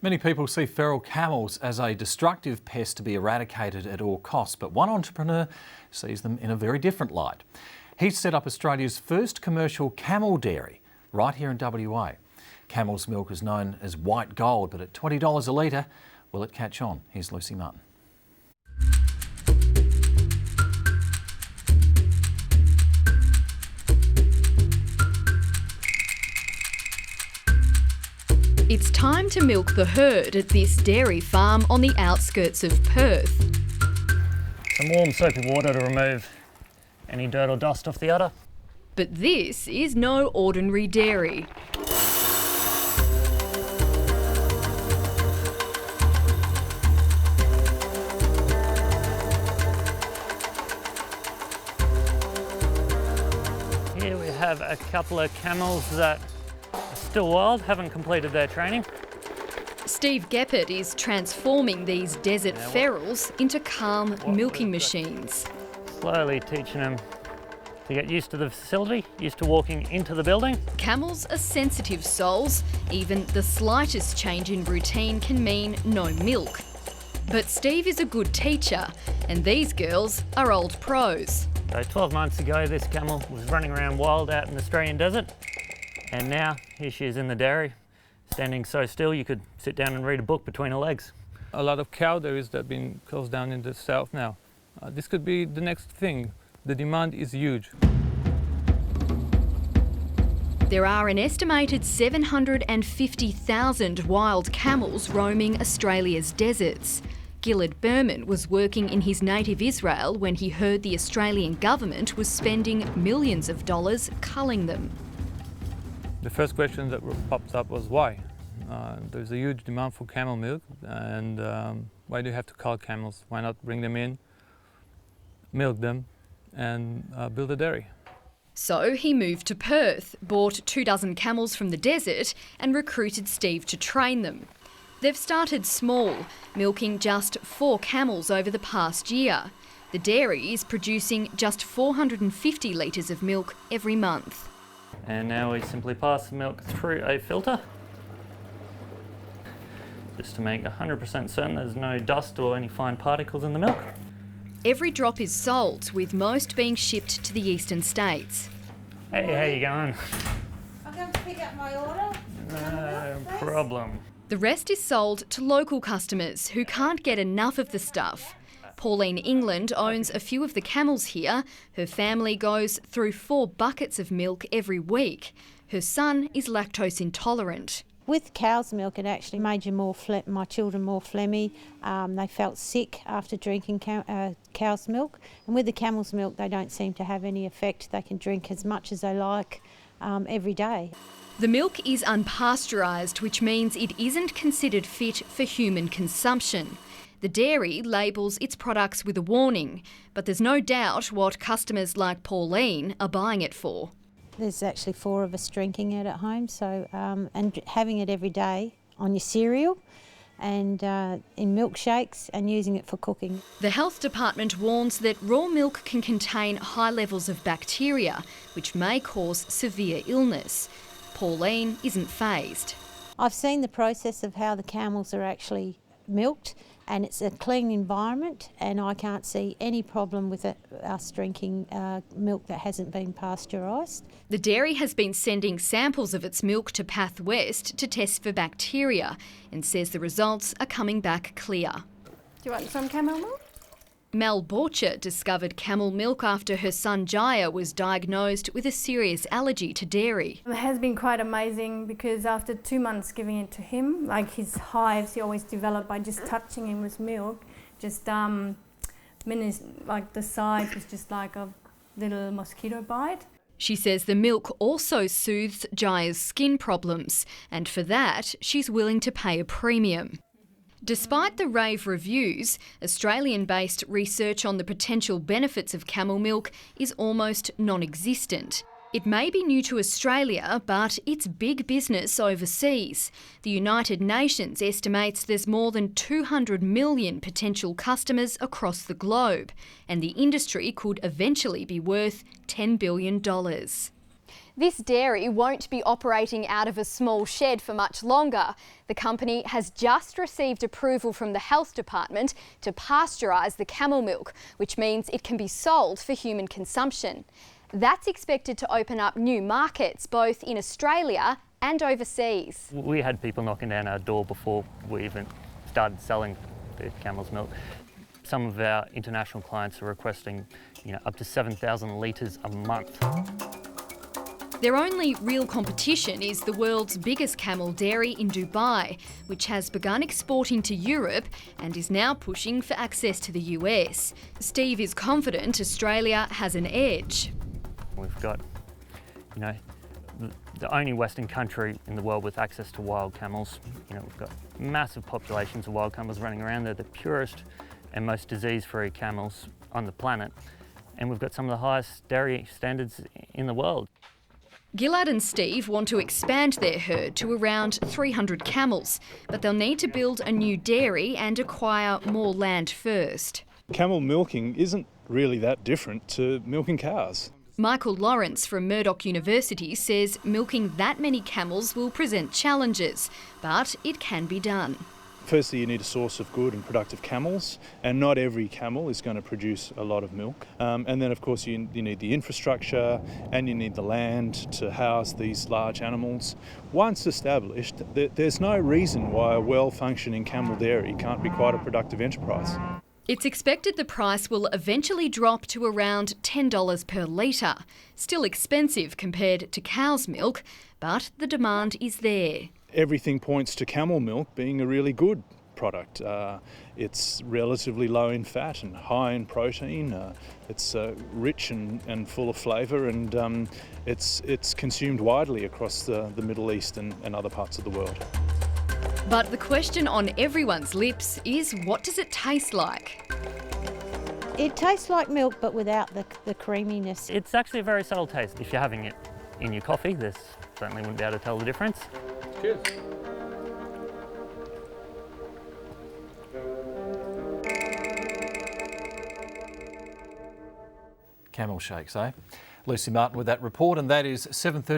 Many people see feral camels as a destructive pest to be eradicated at all costs, but one entrepreneur sees them in a very different light. He's set up Australia's first commercial camel dairy right here in WA. Camel's milk is known as white gold, but at $20 a litre, will it catch on? Here's Lucy Martin. It's time to milk the herd at this dairy farm on the outskirts of Perth. Some warm soapy water to remove any dirt or dust off the udder. But this is no ordinary dairy. Here we have a couple of camels that are still wild, haven't completed their training. Steve GEPPERT is transforming these desert ferals into calm milking machines. Slowly teaching them to get used to the facility, used to walking into the building. Camels are sensitive souls. Even the slightest change in routine can mean no milk. But Steve is a good teacher, and these girls are old pros. So 12 months ago, this camel was running around wild out in the Australian desert. And now, here she is in the dairy, standing so still you could sit down and read a book between her legs. A lot of cow dairies that have been closed down in the south now. This could be the next thing. The demand is huge. There are an estimated 750,000 wild camels roaming Australia's deserts. GILAD BERMAN was working in his native Israel when he heard the Australian government was spending millions of dollars culling them. The first question that popped up was why? There's a huge demand for camel milk, and why do you have to cull camels? Why not bring them in, milk them, and build a dairy? So he moved to Perth, bought 24 camels from the desert and recruited Steve to train them. They've started small, milking just 4 camels over the past year. The dairy is producing just 450 litres of milk every month. And now we simply pass the milk through a filter, just to make 100% certain there's no dust or any fine particles in the milk. Every drop is sold, with most being shipped to the eastern states. Hey, how you going? I'm going to pick up my order. No problem. The rest is sold to local customers who can't get enough of the stuff. Pauline England owns a few of the camels here. Her family goes through 4 buckets of milk every week. Her son is lactose intolerant. With cow's milk, it actually made you my children more phlegmy. They felt sick after drinking cow's milk. And with the camel's milk, they don't seem to have any effect. They can drink as much as they like every day. The milk is unpasteurised, which means it isn't considered fit for human consumption. The dairy labels its products with a warning, but there's no doubt what customers like Pauline are buying it for. There's actually 4 of us drinking it at home, so and having it every day on your cereal and in milkshakes and using it for cooking. The health department warns that raw milk can contain high levels of bacteria, which may cause severe illness. Pauline isn't fazed. I've seen the process of how the camels are actually milked, and it's a clean environment, and I can't see any problem with us drinking milk that hasn't been pasteurised. The dairy has been sending samples of its milk to Path West to test for bacteria and says the results are coming back clear. Do you want some camel milk? Mel BORCHER discovered camel milk after her son Jaya was diagnosed with a serious allergy to dairy. It has been quite amazing because after 2 months giving it to him, like his hives he always developed by just touching him with milk, just minutes, like the size was just like a little mosquito bite. She says the milk also soothes Jaya's skin problems, and for that she's willing to pay a premium. Despite the rave reviews, Australian-based research on the potential benefits of camel milk is almost non-existent. It may be new to Australia, but it's big business overseas. The United Nations estimates there's more than 200 million potential customers across the globe, and the industry could eventually be worth $10 billion. This dairy won't be operating out of a small shed for much longer. The company has just received approval from the Health Department to pasteurise the camel milk, which means it can be sold for human consumption. That's expected to open up new markets, both in Australia and overseas. We had people knocking down our door before we even started selling the camel's milk. Some of our international clients are requesting, up to 7,000 litres a month. Their only real competition is the world's biggest camel dairy in Dubai, which has begun exporting to Europe and is now pushing for access to the US. Steve is confident Australia has an edge. We've got, the only Western country in the world with access to wild camels. We've got massive populations of wild camels running around. They're the purest and most disease-free camels on the planet. And we've got some of the highest dairy standards in the world. GILAD and Steve want to expand their herd to around 300 camels, but they'll need to build a new dairy and acquire more land first. Camel milking isn't really that different to milking cows. Michael Laurence from Murdoch University says milking that many camels will present challenges, but it can be done. Firstly, you need a source of good and productive camels, and not every camel is going to produce a lot of milk. And then, of course, you need the infrastructure and you need the land to house these large animals. Once established, there's no reason why a well-functioning camel dairy can't be quite a productive enterprise. It's expected the price will eventually drop to around $10 per litre. Still expensive compared to cow's milk, but the demand is there. Everything points to camel milk being a really good product. It's relatively low in fat and high in protein. It's rich and full of flavour, and it's consumed widely across the Middle East and other parts of the world. But the question on everyone's lips is, what does it taste like? It tastes like milk, but without the creaminess. It's actually a very subtle taste. If you're having it in your coffee, this certainly wouldn't be able to tell the difference. Cheers. Camel shakes, eh? Lucy Martin with that report, and that is 7:30.